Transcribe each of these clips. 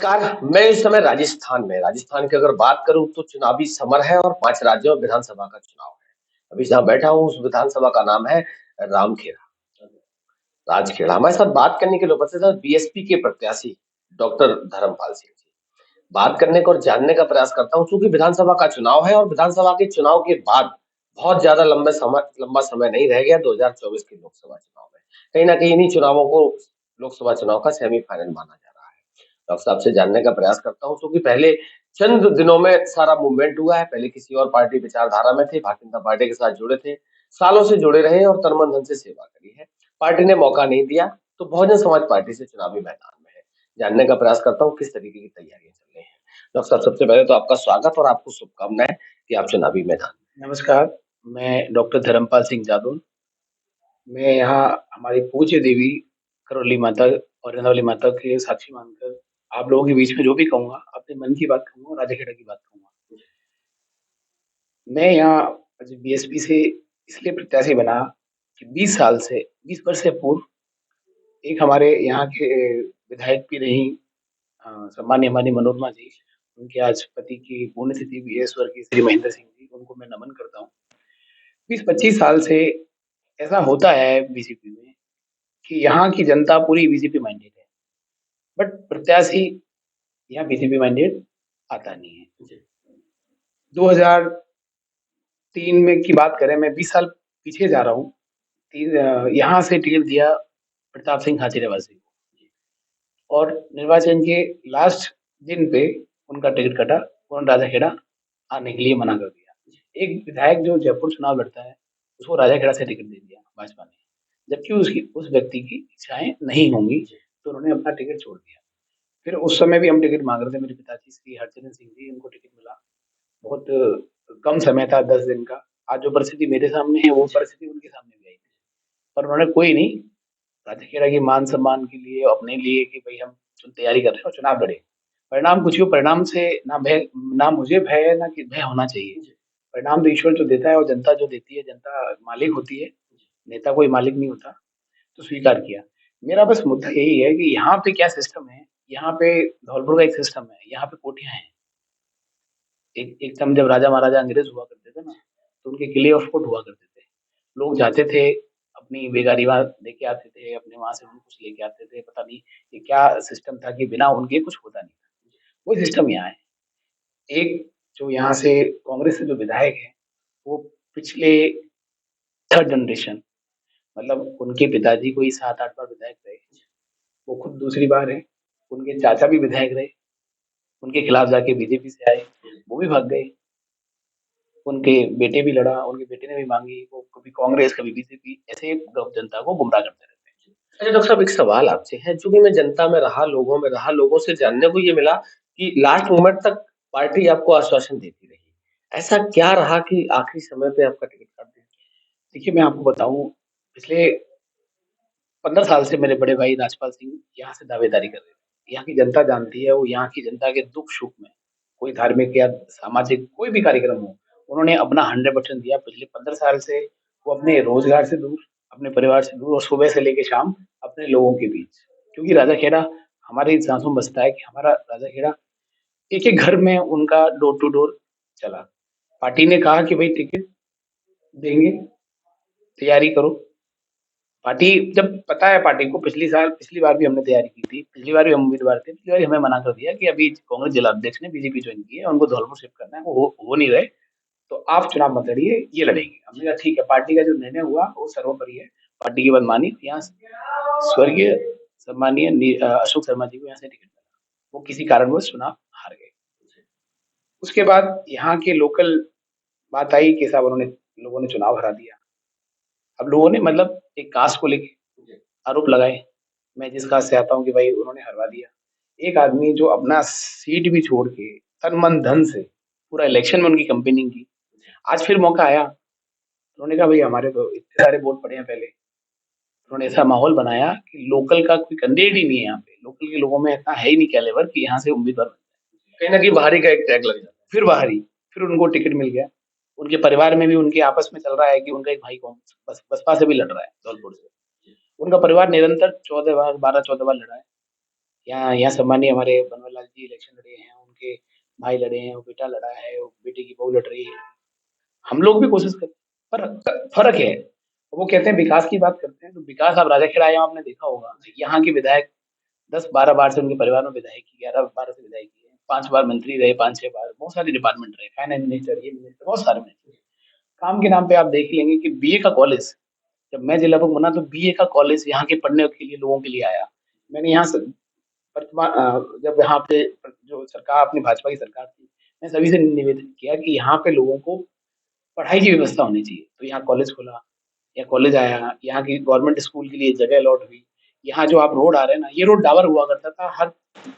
नमस्कार। मैं इस समय राजस्थान की अगर बात करूं तो चुनावी समर है और 5 राज्यों में विधानसभा का चुनाव है। अभी जहां बैठा हूं उस विधानसभा का नाम है रामखेड़ा, राजखेड़ा। हमारे साथ बात करने के लिए उपस्थित है बीएसपी के प्रत्याशी डॉक्टर धर्मपाल सिंह जी। बात करने को और जानने का प्रयास करता हूं क्योंकि विधानसभा का चुनाव है और विधानसभा के चुनाव के बाद बहुत ज्यादा लंबा समय नहीं रह गया 2024 के लोकसभा चुनाव में। कहीं ना कहीं इन्हीं चुनावों को लोकसभा चुनाव का सेमीफाइनल माना जा रहा है। डॉक्टर साहब से जानने का प्रयास करता हूँ क्योंकि पहले चंद दिनों में सारा मूवमेंट हुआ है। पहले किसी और पार्टी विचारधारा में थे, भारतीय जनता पार्टी के साथ जुड़े थे, सालों से जुड़े रहे और तन मन धन से सेवा करी है। पार्टी ने मौका नहीं दिया तो बहुजन समाज पार्टी से चुनावी मैदान में है। जानने का प्रयास करता हूँ किस तरीके की तैयारियां चल रही हैं। डॉक्टर साहब सबसे पहले तो आपका स्वागत और आपको शुभकामनाएं कि आप चुनावी मैदान में। नमस्कार, मैं डॉक्टर धर्मपाल सिंह जादौन। मैं यहाँ हमारी पूज्य देवी करौली माता और रंधावली माता के साक्षी मानकर आप लोगों के बीच में जो भी कहूँगा, अपने मन की बात कहूँगा, राजा-खेड़ा की बात कहूँगा। मैं यहाँ आज बीएसपी से इसलिए प्रत्याशी बना कि 20 वर्ष से पूर्व एक हमारे यहाँ के विधायक भी रहीं सम्माननीय हमारी मनोरमा जी, उनके आज पति की पुण्यतिथि भी है स्वर्गीय श्री महेंद्र सिंह जी, उनको मैं नमन करता हूँ। 20-25 साल से ऐसा होता है बीजेपी में कि यहाँ की जनता पूरी बीजेपी माइंडेड है, बट प्रत्याशी यहाँ बीजेपी माइंडेड आता नहीं है। 2003 में की बात करें, मैं 20 साल पीछे जा रहा हूँ। यहाँ से टिकट दिया प्रताप सिंह खाचरियावास को और निर्वाचन के लास्ट दिन पे उनका टिकट कटा, उन्होंने राजाखेड़ा आने के लिए मना कर दिया। एक विधायक जो जयपुर चुनाव लड़ता है, उसको राजाखेड़ा से टिकट दे दिया भाजपा ने, जबकि उसकी उस व्यक्ति की इच्छाएं नहीं होंगी, तो उन्होंने अपना टिकट छोड़ दिया। फिर उस समय भी हम टिकट मांग रहे थे, मेरे पिताजी श्री हरचंदन सिंह जी, उनको टिकट मिला। बहुत कम समय था, 10 दिन का। आज जो परिस्थिति मेरे सामने है, वो परिस्थिति उनके सामने भी आई थी, पर उन्होंने कोई नहीं, राजखेड़ा के मान सम्मान के लिए, अपने लिए कि भाई हम तैयारी कर रहे हैं और चुनाव लड़े। परिणाम कुछ भी हो, परिणाम से ना मुझे भय है, ना कि भय होना चाहिए। परिणाम तो ईश्वर जो देता है और जनता जो देती है, जनता मालिक होती है, नेता कोई मालिक नहीं होता, तो स्वीकार किया। मेरा बस मुद्दा यही है कि यहाँ पे क्या सिस्टम है, यहाँ पे धौलपुर का एक सिस्टम है, यहाँ पे कोठियाँ हैं। एक समय जब राजा महाराजा अंग्रेज हुआ करते थे ना, तो उनके किले ऑफ कोर्ट हुआ करते थे। लोग जाते थे, अपनी बेगारीवा लेके आते थे, अपने वहाँ से कुछ लेके आते थे। पता नहीं ये क्या सिस्टम था कि बिना उनके कुछ होता नहीं था। वही सिस्टम यहाँ है। एक जो यहाँ से कांग्रेस से जो विधायक है, वो पिछले थर्ड जनरेशन, मतलब उनके पिताजी को ही 7-8 बार विधायक रहे। वो खुद दूसरी बार है। उनके चाचा भी विधायक रहे, उनके खिलाफ जाके बीजेपी से आए, वो भी भाग गए। उनके बेटे भी लड़ा, उनके बेटे ने भी मांगी, वो कभी कांग्रेस कभी बीजेपी, ऐसे जनता को गुमराह करते रहते हैं। अच्छा डॉक्टर साहब एक सवाल आपसे है, चूंकि मैं जनता में रहा, लोगों में रहा, लोगों से जानने को ये मिला कि लास्ट मोमेंट तक पार्टी आपको आश्वासन देती रही। ऐसा क्या रहा कि आखिरी समय पे आपका टिकट काट दिया? देखिए, मैं आपको बताऊं, पिछले 15 साल से मेरे बड़े भाई राजपाल सिंह यहाँ से दावेदारी कर रहे थे। यहाँ की जनता जानती है, वो यहाँ की जनता के दुख सुख में, कोई धार्मिक या सामाजिक कोई भी कार्यक्रम हो, उन्होंने अपना 100% दिया। पिछले 15 साल से वो अपने रोजगार से दूर, अपने परिवार से दूर, और सुबह से लेके शाम अपने लोगों के बीच। क्योंकि राजा खेड़ा हमारे सांसों में बसता है कि हमारा राजा खेड़ा एक एक घर में उनका डोर टू डोर चला। पार्टी ने कहा कि भाई टिकट देंगे, तैयारी करो। पार्टी जब पता है, पार्टी को पिछली बार भी हमने तैयारी की थी, पिछली बार भी हम उम्मीदवार थे, पिछली बार हमें मना कर दिया कि अभी कांग्रेस जिला अध्यक्ष ने बीजेपी ज्वाइन की है, उनको धौलपुर शिफ्ट करना है, वो हो नहीं रहे, तो आप चुनाव मत लड़िए, ये लड़ेंगे। हमने कहा ठीक है, पार्टी का जो निर्णय हुआ वो सर्वोपरि है, पार्टी की बात मानी। यहाँ स्वर्गीय सम्मानीय अशोक शर्मा जी को यहाँ से टिकट मिला, वो किसी कारणवश चुनाव हार गए। उसके बाद यहाँ के लोकल बात आई कि साहब उन्होंने, लोगों ने चुनाव हरा दिया। अब लोगों ने मतलब एक कास्ट को लेके आरोप लगाए। मैं जिस कास्ट से आता हूँ कि भाई उन्होंने हरवा दिया। एक आदमी जो अपना सीट भी छोड़ के तन मन धन से पूरा इलेक्शन में उनकी कैंपेनिंग की, आज फिर मौका आया, उन्होंने कहा भाई हमारे तो इतने सारे वोट पड़े हैं पहले। उन्होंने ऐसा माहौल बनाया कि लोकल का कोई कैंडिडेट ही नहीं है यहाँ पे, लोकल के लोगों में इतना है ही नहीं कैलेबर कि यहाँ से उम्मीदवार बन जाए। कहीं ना कहीं बाहरी का एक टैग लग जाता है। फिर बाहरी, फिर उनको टिकट मिल गया। उनके परिवार में भी उनके आपस में चल रहा है कि उनका एक भाई कौन बसपा से भी लड़ रहा है धौलपुर से। उनका परिवार निरंतर 14 बार 12-14 बार लड़ा है। यहाँ सम्मानीय हमारे बनवाली लाल जी इलेक्शन लड़े हैं, उनके भाई लड़े हैं, वो बेटा लड़ा है, वो बेटे की बहू लड़ रही है। हम लोग भी कोशिश करते हैं, पर फ़र्क है। वो कहते हैं विकास की बात करते हैं, तो विकास आप राजाखेड़ा आए हो, आपने देखा होगा, यहाँ के विधायक 10-12 बार से उनके परिवार में विधायक की 11-12 से विधायक किए हैं, 5 बार मंत्री रहे, 5-6 बार, बहुत सारे डिपार्टमेंट रहे, फाइनेंस मिनिस्टर, ये मिनिस्टर, बहुत सारे मिनिस्टर। काम के नाम पे आप देख ही लेंगे कि बीए का कॉलेज, जब मैं जिला प्रमुख बना तो बीए का कॉलेज यहाँ के पढ़ने के लिए लोगों के लिए आया। मैंने यहाँ से जब यहाँ पे जो सरकार अपनी भाजपा की सरकार थी, मैं सभी से निवेदन किया कि यहाँ पे लोगों को पढ़ाई की व्यवस्था होनी चाहिए। तो यहाँ कॉलेज खुला, या कॉलेज आया, यहाँ की गवर्नमेंट स्कूल के लिए जगह अलॉट हुई। यहाँ जो आप रोड आ रहे हैं ना, ये रोड डाबर हुआ करता था, हर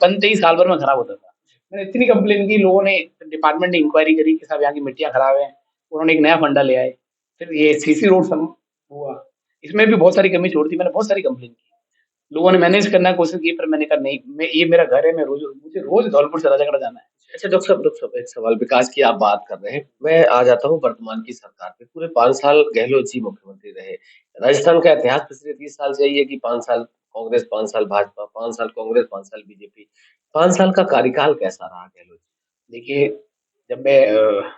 बनते ही साल भर में खराब होता था। मैंने इतनी कंप्लेन की, लोगों ने डिपार्टमेंट ने इंक्वायरी करी कि साहब यहाँ की मिट्टियाँ खराब हैं, उन्होंने एक नया फंडा ले आए। फिर ये सीसी रोड सम हुआ, इसमें भी बहुत सारी कमी छोड़ दी, मैंने बहुत सारी कंप्लेन की। लोगों ने मैनेज करने की कोशिश की, पर मैंने कहा नहीं, मैं ये मेरा घर है, मैं मुझे रोज धौलपुर से राजागढ़ जाना है। अच्छा डॉक्टर साहब एक सवाल, विकास की आप बात कर रहे हैं, मैं आ जाता हूँ वर्तमान की सरकार पे। पूरे 5 साल गहलोत जी मुख्यमंत्री रहे। राजस्थान का इतिहास पिछले 30 साल से यही है कि 5 साल कांग्रेस, 5 साल भाजपा, 5 साल कांग्रेस, 5 साल बीजेपी। 5 साल का कार्यकाल कैसा रहा गहलोत जी? देखिए, जब मैं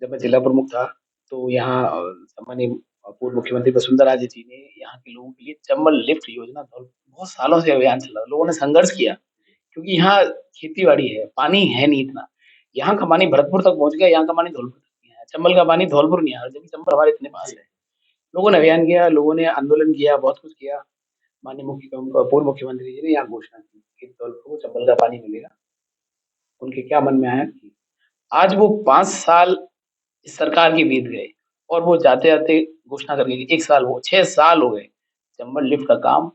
जब मैं जिला प्रमुख था, तो यहाँ सम्मानीय पूर्व मुख्यमंत्री वसुंधरा राजे जी ने यहाँ के लोगों के लिए चंबल लिफ्ट योजना बहुत सालों से अभियान चला, लोगों ने संघर्ष किया, क्योंकि यहाँ खेती-बाड़ी है, पानी है नहीं इतना। यहाँ का पानी भरतपुर तक पहुँच गया, यहाँ का पानी धौलपुर तक नहीं आया। चंबल का पानी धौलपुर नहीं आ रहा, जबकि चंबल हमारे इतने पास है। लोगों ने अभियान किया, लोगों ने आंदोलन किया, बहुत कुछ किया। माननीय पूर्व मुख्यमंत्री जी ने यहाँ घोषणा की कि धौलपुर को चंबल का पानी मिलेगा। उनके क्या मन में आया कि आज वो 5 साल इस सरकार के बीत गए, और वो जाते-जाते घोषणा कर गए कि 1 साल, वो 6 साल हो गए। चंबल लिफ्ट का काम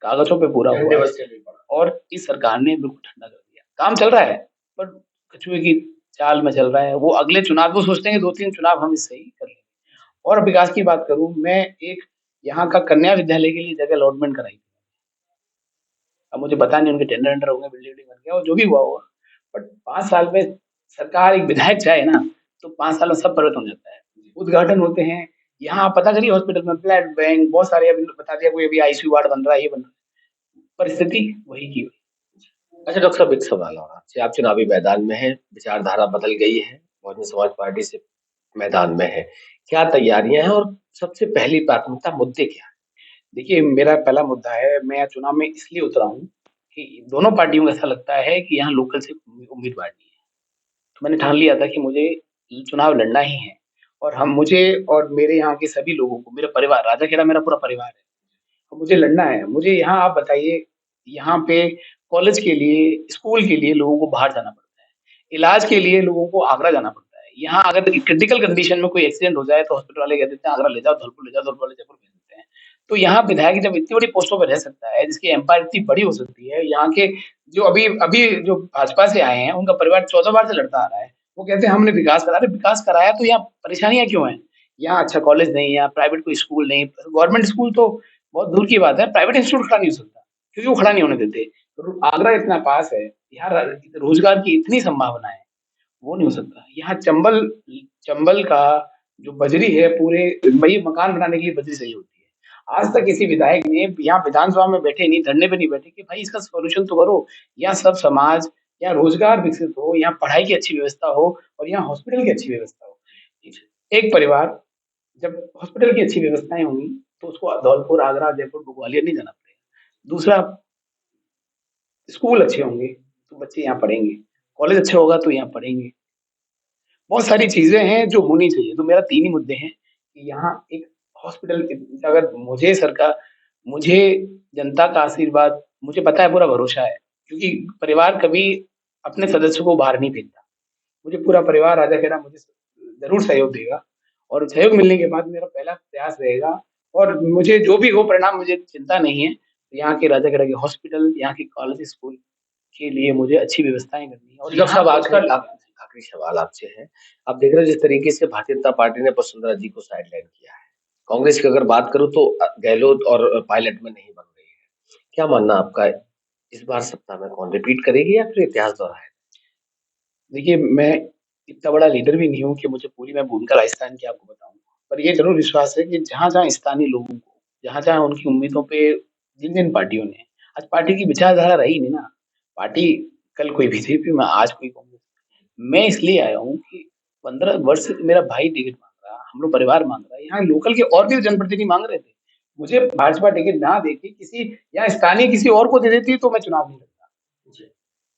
कागज़ों पे पूरा झंडे हुआ है, बस चलनी पड़ा। और इस सरकार ने बिल्कुल ठंडा कर दिया। काम चल रहा है, पर कछुए की चाल में चल रहा है। वो अगले चुनाव वो सोचते हैं कि 2-3 चुनाव हम इससे ही कर लेंगे। और विकास की बात करूँ, मैं एक यहाँ का कन्या विद्यालय के लिए जगह अलॉटमेंट कराई। अब मुझे पता नहीं उनके टेंडर वेंडर हो गए, बिल्डिंग बन गया, और जो भी हुआ होगा। बट 5 साल में सरकार, एक विधायक चाहे ना, तो 5 साल में सब परिवर्तन हो जाता है। उद्घाटन होते हैं, यहाँ आप पता करिए हॉस्पिटल में ब्लड बैंक, बहुत सारे, अभी बता दिया कोई, अभी आईसीयू वार्ड बन रहा है, ये बन रहा है। परिस्थिति वही की वही। अच्छा डॉक्टर साहब एक सवाल और आपसे, आप चुनावी मैदान में हैं, विचारधारा बदल गई है, बहुजन समाज पार्टी से मैदान में है। क्या तैयारियां हैं और सबसे पहली प्राथमिकता मुद्दे क्या हैं? देखिए, मेरा पहला मुद्दा है, मैं यहाँ चुनाव में इसलिए उतरा हूँ कि दोनों पार्टियों को ऐसा लगता है कि यहाँ लोकल से उम्मीदवार नहीं है। तो मैंने ठान लिया था कि मुझे चुनाव लड़ना ही है, और हम मुझे और मेरे यहाँ के सभी लोगों को, मेरा परिवार, राजाखेड़ा मेरा पूरा परिवार है, तो मुझे लड़ना है। मुझे यहाँ, आप बताइए, यहाँ पे कॉलेज के लिए, स्कूल के लिए लोगों को बाहर जाना पड़ता है। इलाज के लिए लोगों को आगरा जाना पड़ता है। यहाँ अगर क्रिटिकल कंडीशन में कोई एक्सीडेंट हो जाए, तो हॉस्पिटल वाले कह देते हैं आगरा ले जाओ, धौलपुर ले जाओ, धौलपुर वाले जयपुर भेज देते हैं। तो यहाँ विधायक जब इतनी बड़ी पोस्टों पर रह सकता है, जिसकी एम्पायर इतनी बड़ी हो सकती है, यहाँ के जो अभी अभी जो भाजपा से आए हैं, उनका परिवार 14 बार से लड़ता आ रहा है। वो कहते हैं हमने विकास करा। अरे विकास कराया, तो यहाँ परेशानियाँ क्यों हैं? यहाँ अच्छा कॉलेज नहीं, यहाँ प्राइवेट कोई स्कूल नहीं, गवर्नमेंट स्कूल तो बहुत दूर की बात है, प्राइवेट इंस्टीट्यूट खड़ा नहीं हो सकता, क्योंकि वो खड़ा नहीं होने देते। आगरा इतना पास है, यहाँ रोजगार की इतनी संभावना है, वो नहीं हो सकता। यहाँ चंबल चंबल का जो बजरी है, पूरे भाई मकान बनाने के लिए बजरी चाहिए होती है। आज तक किसी विधायक ने यहाँ विधानसभा में बैठे नहीं, धरने पे नहीं बैठे कि भाई इसका सॉल्यूशन तो करो। यहाँ सब समाज, यहाँ रोजगार विकसित हो, यहाँ पढ़ाई की अच्छी व्यवस्था हो, और यहाँ हॉस्पिटल की अच्छी व्यवस्था हो। एक परिवार, जब हॉस्पिटल की अच्छी व्यवस्थाएं होंगी, तो उसको धौलपुर, आगरा, जयपुर, ग्वालियर नहीं जाना पड़ेगा। दूसरा, स्कूल अच्छे होंगे तो बच्चे यहाँ पढ़ेंगे, कॉलेज अच्छा होगा तो यहाँ पढ़ेंगे। बहुत सारी चीजें हैं जो होनी चाहिए। तो मेरा 3 ही मुद्दे हैं कि यहाँ एक हॉस्पिटल, अगर मुझे सरकार, मुझे जनता का आशीर्वाद, मुझे पता है, पूरा भरोसा है, क्योंकि परिवार कभी अपने सदस्यों को बाहर नहीं भेजता। मुझे पूरा परिवार राजाखेड़ा मुझे ज़रूर सहयोग देगा, और सहयोग मिलने के बाद मेरा पहला प्रयास रहेगा, और मुझे जो भी हो परिणाम, मुझे चिंता नहीं है। यहाँ के राजाखेड़ा के हॉस्पिटल, यहाँ के कॉलेज, स्कूल के लिए मुझे अच्छी व्यवस्थाएँ करनी है, और डॉक्टर साहब यहाँ आजकल रोजगार। आखिरी सवाल आपसे है। आप देख रहे हो जिस तरीके से भारतीय जनता पार्टी ने वसुंधरा जी को साइडलाइन किया है। कांग्रेस की अगर बात करूं तो गहलोत और पायलट में नहीं बन रही है। क्या मानना आपका है? इस बार सत्ता में कौन रिपीट करेगी या फिर इतिहास दोहराएगा? देखिए, मैं इतना बड़ा लीडर भी नहीं हूँ कि मुझे पूरी मैं भूमिका राजस्थान की आपको बताऊँ। पर ये ज़रूर विश्वास है कि जहाँ-जहाँ स्थानीय लोगों को, जहाँ-जहाँ उनकी उम्मीदों पे, जिन-जिन पार्टियों ने, आज पार्टी की विचारधारा रही नहीं ना। पार्टी कल कोई बीजेपी में, आज कोई कांग्रेस। मैं इसलिए आया हूँ कि 15 वर्ष से मेरा भाई टिकट मांग रहा, हम लोग परिवार मांग रहा है, यहाँ लोकल के और भी जनप्रतिनिधि मांग रहे थे। मुझे भाजपा टिकट ना देके किसी यहाँ स्थानीय किसी और को दे देती तो मैं चुनाव नहीं लड़ता।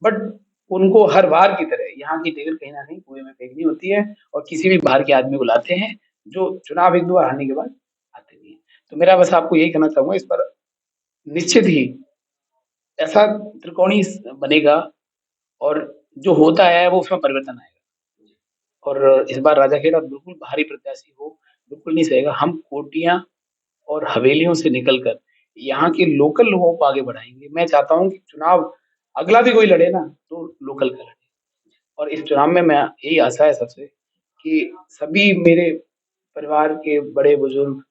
बट उनको हर बार की तरह यहाँ की टिकट कहीं न कहीं कुएँ में फेंकनी होती है और किसी भी बाहर के आदमी को लाते हैं, जो चुनाव 1-2 बार हारने के बाद आते नहीं हैं। तो मेरा बस आपको यही कहना चाहूँगा, इस पर निश्चित ही ऐसा त्रिकोणीय बनेगा और जो होता है वो उसमें परिवर्तन आएगा। और इस बार राजाखेड़ा बिल्कुल भारी प्रत्याशी हो, बिल्कुल नहीं सहेगा। हम कोटियाँ और हवेलियों से निकलकर यहाँ के लोकल लोगों को आगे बढ़ाएँगे। मैं चाहता हूँ कि चुनाव अगला भी कोई लड़े ना, तो लोकल का लड़े। और इस चुनाव में मैं यही आशा है सबसे कि सभी मेरे परिवार के बड़े-बुजुर्ग,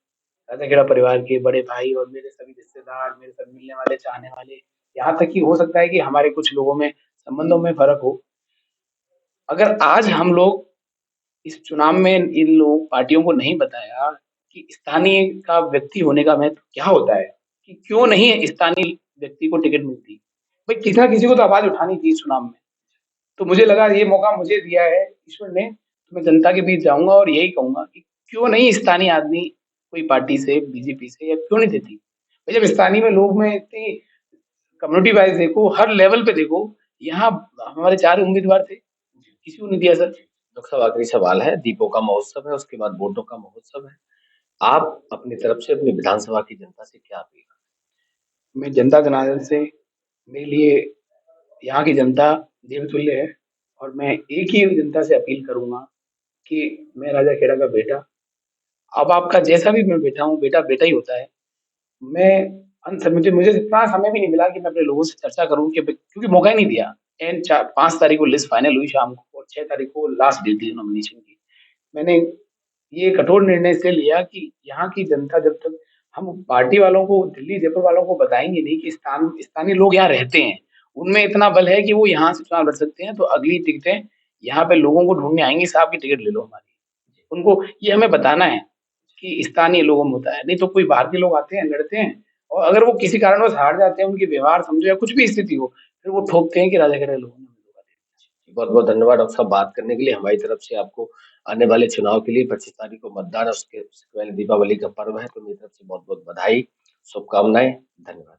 राजाखेड़ा परिवार के बड़े भाई और मेरे सभी रिश्तेदार, मेरे सब मिलने वाले, चाहने वाले, यहाँ तक कि हो सकता है कि हमारे कुछ लोगों में संबंधों में फ़र्क हो। अगर आज हम लोग इस चुनाव में इन लोग पार्टियों को नहीं बताया कि स्थानीय का व्यक्ति होने का महत्व क्या होता है, कि क्यों नहीं स्थानीय व्यक्ति को टिकट मिलती। भाई किसी न किसी को तो आवाज़ उठानी थी इस चुनाव में। तो मुझे लगा ये मौका मुझे दिया है ईश्वर ने, तो मैं जनता के बीच जाऊँगा और यही कहूँगा कि क्यों नहीं स्थानीय आदमी कोई पार्टी से, बीजेपी से या क्यों नहीं देती? भाई जब स्थानीय में लोग में इतनी कम्युनिटी वाइज़ देखो, हर लेवल पे देखो, यहाँ हमारे 4 उम्मीदवार थे, किसी को नहीं दिया सर। लोकसभा आखिरी सवाल है, दीपों का महोत्सव है, उसके बाद वोटों का महोत्सव है। आप अपनी तरफ से अपनी विधानसभा की जनता से क्या अपील मैं जनता जनार्दन से, मेरे लिए यहाँ की जनता देवतुल्य है और मैं एक ही जनता से अपील करूँगा कि मैं राजा खेड़ा का बेटा, अब आपका जैसा भी मैं बेटा हूँ, बेटा बेटा ही होता है। मैं अंत मुझे मुझे इतना समय भी नहीं मिला कि मैं अपने लोगों से चर्चा करूँ कि ब क्योंकि मौका ही नहीं दिया। एंड 5 तारीख को लिस्ट फाइनल हुई शाम को और 6 तारीख को लास्ट डेट थी नॉमिनेशन की। मैंने ये कठोर निर्णय इसलिए लिया कि यहाँ की जनता जब तक हम पार्टी वालों को, दिल्ली, जयपुर वालों को बताएँगे नहीं कि स्थानीय लोग यहाँ रहते हैं। उनमें इतना बल है कि वो यहाँ से चुनाव लड़ सकते हैं, तो अगली टिकटें यहाँ पे लोगों को ढूँढने आएँगी, साहब की टिकट ले लो हमारी। उनको ये हमें बताना है कि स्थानीय लोगों में होता है, नहीं तो कोई बाहर के लोग आते हैं, लड़ते हैं और अगर वो किसी कारणवश हार जाते हैं, उनके व्यवहार समझो या कुछ भी स्थिति हो, फिर वो ठोकते हैं कि राजा-खेड़ा लोगों ने हमें धोखा दिया। बहुत-बहुत धन्यवाद डॉक्टर साहब बात करने के लिए। हमारी तरफ से आपको आने वाले चुनाव के लिए 25 तारीख को मतदान है, उसके पहले दीपावली का पर्व है, तो मेरी तरफ से बहुत-बहुत बधाई, शुभकामनाएँ। धन्यवाद।